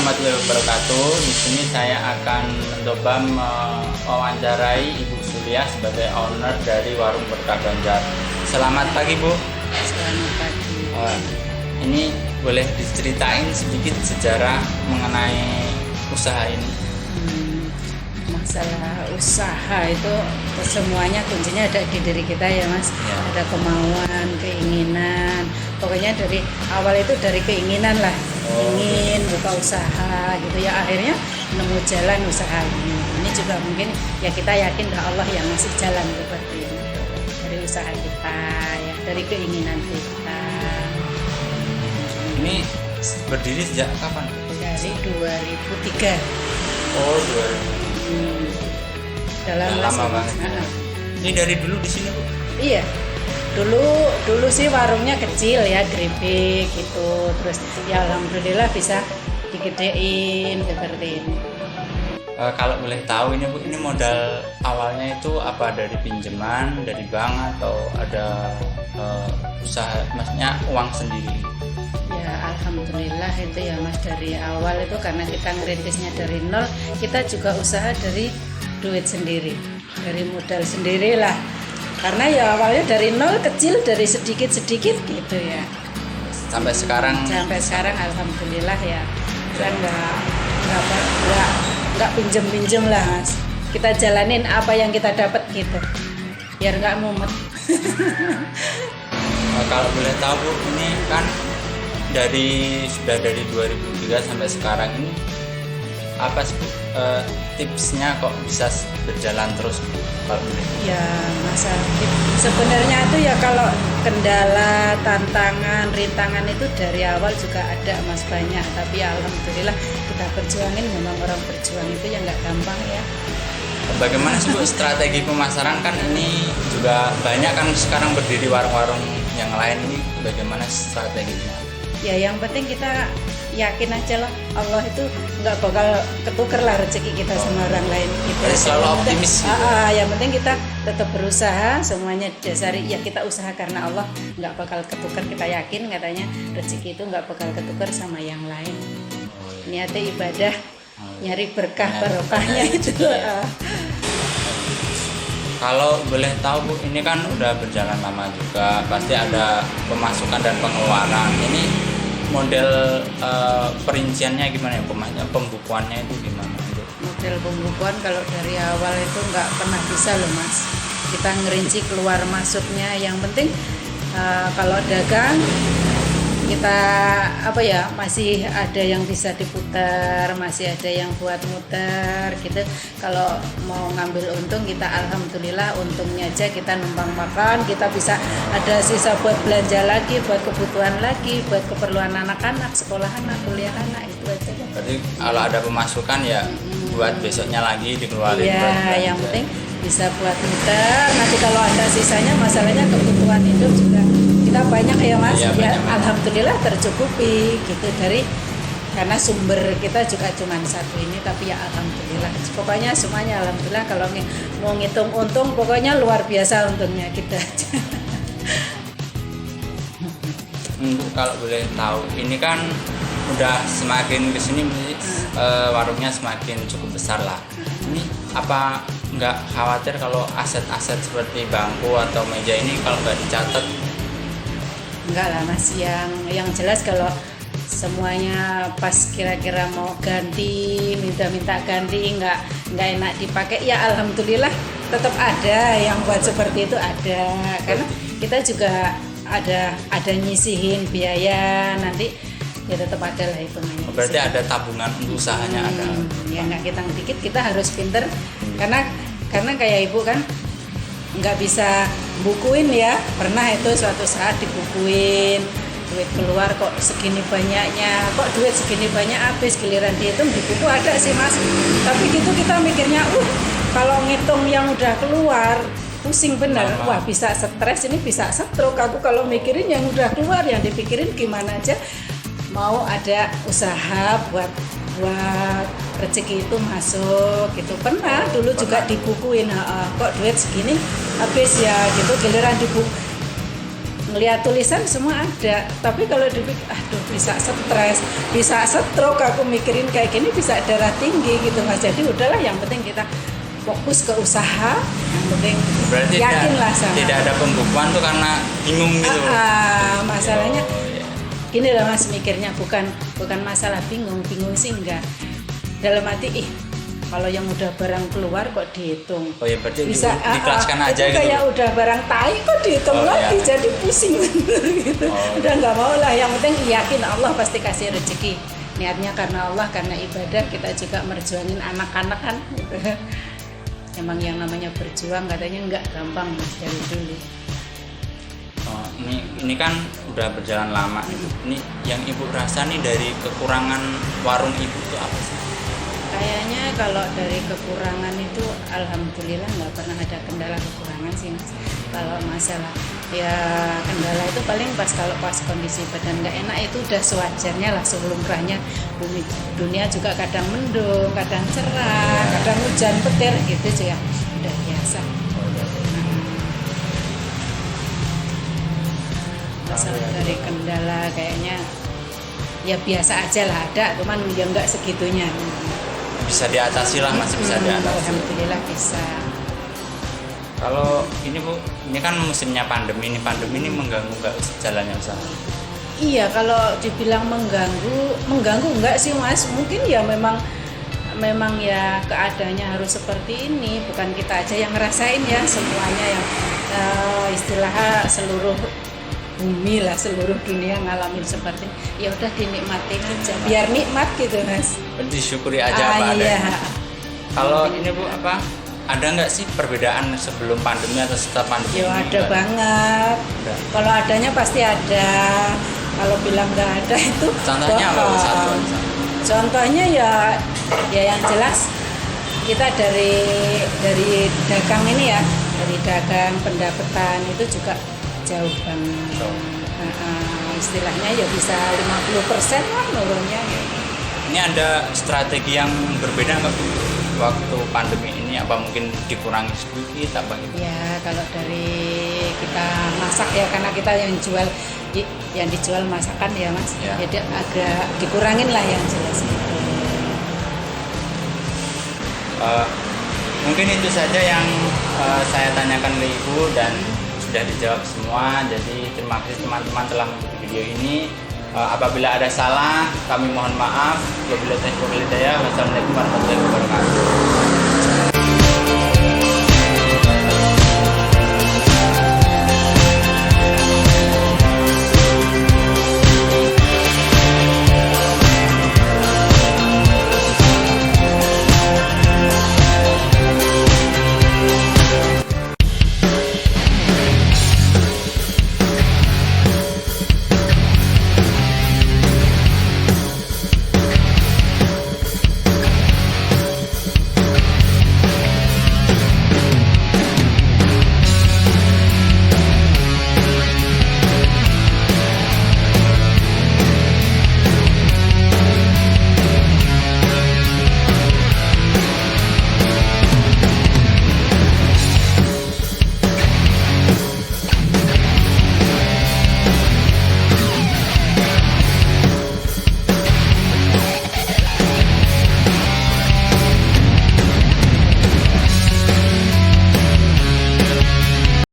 warahmatullahi wabarakatuh. Di sini saya akan mencoba mewawancarai Ibu Sulia sebagai owner dari Warung Berkah Banjar. Selamat pagi, Bu. Selamat pagi. Ini boleh diceritain sedikit sejarah mengenai usaha ini? Masalah usaha itu semuanya kuncinya ada di diri kita ya, Mas. Ya. Ada kemauan, keinginan. Pokoknya dari awal itu dari keinginan lah. Ingin buka usaha gitu ya, akhirnya nemu jalan usaha ini juga mungkin ya kita yakin Allah yang ngasih jalan seperti ini dari usaha kita ya, dari keinginan kita. Ini berdiri sejak kapan? Dari 2003. Oh, 2000. Dalam lama banget. Ini dari dulu di sini, Bu? Iya. Dulu sih warungnya kecil ya, keripik gitu. Terus ya alhamdulillah bisa digedein seperti ini. Kalau boleh tahu ini, Bu, ini modal awalnya itu apa, dari pinjaman dari bank atau ada usaha, maksudnya uang sendiri? Ya alhamdulillah itu ya, Mas, dari awal itu karena kita ngerintisnya dari nol, kita juga usaha dari duit sendiri, dari modal sendiri lah. Karena ya awalnya dari nol, kecil, dari sedikit-sedikit gitu ya. Sampai sekarang alhamdulillah ya. Kita nggak pinjem lah, Mas. Kita jalanin apa yang kita dapat gitu, biar nggak mumet. Kalau boleh tahu, Bu, ini kan sudah dari 2003 sampai sekarang ini apa sih, Bu, tipsnya kok bisa berjalan terus, Bu? Kalau boleh. Ya masalah sebenarnya itu ya, kalau kendala, tantangan, rintangan itu dari awal juga ada, Mas, banyak. Tapi ya alhamdulillah kita perjuangin. Memang orang berjuang itu ya nggak gampang ya. Bagaimana sih, Bu, strategi pemasaran? Kan ini juga banyak kan sekarang berdiri warung-warung yang lain, ini bagaimana strateginya? Ya yang penting kita yakin aja lah, Allah itu nggak bakal ketuker lah rezeki kita sama orang lain gitu. Jadi selalu optimis gitu. Yang penting kita tetap berusaha, semuanya dasari ya kita usaha karena Allah nggak bakal ketuker. Kita yakin katanya rezeki itu nggak bakal ketuker sama yang lain. Niatnya ibadah, nyari berkah barokahnya itu. Ya. Kalau boleh tahu, Bu, ini kan udah berjalan lama juga, pasti ada pemasukan dan pengeluaran. Ini model perinciannya gimana ya, pembukuannya itu gimana? Model pembukuan kalau dari awal itu nggak pernah bisa loh, Mas. Kita ngerinci keluar masuknya. Yang penting kalau dagang kita masih ada yang bisa diputar, masih ada yang buat muter gitu. Kalau mau ngambil untung, kita alhamdulillah untungnya aja kita numpang makan, kita bisa ada sisa buat belanja lagi, buat kebutuhan lagi, buat keperluan anak-anak, sekolah anak, kuliah anak, itu aja. Berarti kalau ada pemasukan ya buat besoknya lagi dikeluarin. Iya, yang penting bisa buat muter. Nanti kalau ada sisanya, masalahnya kebutuhan hidup juga kita banyak ya, Mas. Iya, ya, banyak. alhamdulillah tercukupi gitu, karena sumber kita juga cuma satu ini, tapi ya alhamdulillah. Pokoknya semuanya alhamdulillah. Kalau mau ngitung untung, pokoknya luar biasa untungnya kita. Kalau boleh tahu, ini kan udah semakin kesini warungnya semakin cukup besar lah. Ini apa nggak khawatir kalau aset-aset seperti bangku atau meja ini kalau nggak dicatat? Enggak lah, Mas, yang jelas kalau semuanya pas kira-kira mau ganti, minta ganti, nggak enak dipakai, ya alhamdulillah tetap ada yang buat seperti itu, ada. Karena kita juga ada nyisihin biaya, nanti ya tetap ada lah hitungannya. Berarti ada tabungan untuk usahanya ada. Ya nggak kita dikit, kita harus pinter. Karena kayak Ibu kan nggak bisa bukuin ya, pernah itu suatu saat dibukuin, duit keluar kok segini banyaknya, kok duit segini banyak habis, giliran dihitung di buku ada sih, Mas, tapi gitu kita mikirnya kalau ngitung yang udah keluar pusing bener. Wah, bisa stres, ini bisa stroke aku kalau mikirin yang udah keluar. Yang dipikirin gimana aja mau ada usaha buat rezeki itu masuk gitu. Pernah dulu juga dibukuin, kok duit segini habis ya gitu, giliran ngelihat tulisan semua ada, tapi kalau dipikir aduh bisa stres, bisa stroke, aku mikirin kayak gini bisa darah tinggi gitu Mas. Jadi udahlah, yang penting kita fokus ke usaha, yang penting Berarti yakinlah sama. tidak ada pembukuan tuh karena bingung gitu. Masalahnya Oh, iya. gini lah Mas, mikirnya bukan masalah bingung sih enggak, dalam hati kalau yang udah barang keluar kok dihitung. Oh ya, berarti Bisa dijelaskan aja itu gitu. kayak udah barang tai kok dihitung lagi, iya. jadi pusing gitu. Udah nggak mau lah, yang penting yakin Allah pasti kasih rezeki. Niatnya karena Allah, karena ibadah, kita juga merjuangin anak-anak kan. Emang yang namanya berjuang katanya nggak gampang Mas, dari dulu. Oh, ini kan udah berjalan lama Ibu. Ini yang Ibu rasa nih dari kekurangan warung Ibu itu apa sih? Kayaknya kalau dari kekurangan itu alhamdulillah nggak pernah ada kendala kekurangan sih Mas. Kalau masalah ya kendala itu paling kalau pas kondisi badan nggak enak itu udah sewajarnya lah, sebelumnya dunia juga kadang mendung, kadang cerah, kadang hujan petir gitu ya, udah biasa. Masalah dari kendala kayaknya ya biasa aja lah, ada cuman ya nggak segitunya. Bisa diatasi lah, masih bisa diatasi. Alhamdulillah bisa. Kalau ini Bu, ini kan musimnya pandemi ini mengganggu nggak jalannya usaha? Iya, kalau dibilang mengganggu enggak sih Mas, mungkin ya memang ya keadaannya harus seperti ini, bukan kita aja yang ngerasain ya, semuanya yang istilahnya seluruh bumi lah, seluruh dunia ngalamin seperti ini. Ya udah dinikmatin aja, biar nikmat gitu Mas. Disyukuri aja apa iya. adanya. Kalau ini Bu, ada nggak sih perbedaan sebelum pandemi atau setelah pandemi? Ya ada banget. Kalau adanya pasti ada. Kalau bilang nggak ada itu Contohnya apa Bu? Satu. Contohnya ya yang jelas kita dari dagang ini ya, dari dagang pendapatan itu juga jauh banget. Istilahnya ya bisa 50% lah nurunnya. Ini ada strategi yang berbeda nggak Bu? Waktu pandemi ini apa mungkin dikurangi sedikit apa gitu? Ya kalau dari kita masak ya, karena kita yang dijual masakan ya Mas, Ya. jadi agak dikurangin lah yang jelas gitu. Mungkin itu saja yang saya tanyakan ke Ibu dan sudah dijawab semua. Jadi terima kasih teman-teman telah mengikuti video ini. Apabila ada salah, kami mohon maaf. Wabillahi taufiq wal hidayah. Wassalamualaikum warahmatullahi wabarakatuh.